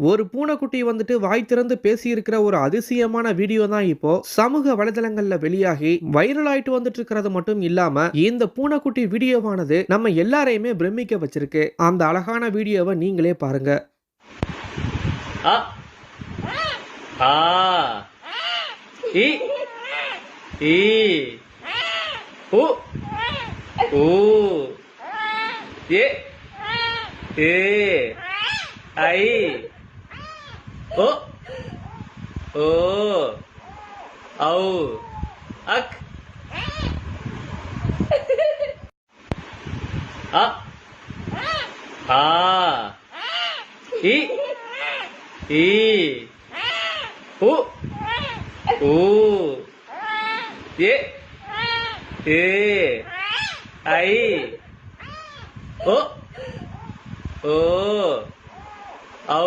ஒரு பூனைக்குட்டி வந்துட்டு வாய் திறந்து பேசியிருக்கிற ஒரு அதிசயமான வீடியோ தான் இப்போ சமூக வலைதளங்கள்ல வெளியாகி வைரல் ஆயிட்டு வந்துட்டு இருக்கிறது மட்டும் இல்லாம இந்த பூனைக்குட்டி வீடியோவானது நம்ம எல்லாரையுமே பிரமிக்க வச்சிருக்கு. அந்த அழகான வீடியோவை நீங்களே பாருங்க. அ ஆ இ ஈ உ ஊ ஏ ஏ ஐ ஓ ஓ ஔ அக் அ ஆ இ ஈ உ ஊ ஏ ஏ ஐ ஓ ஓ ஔ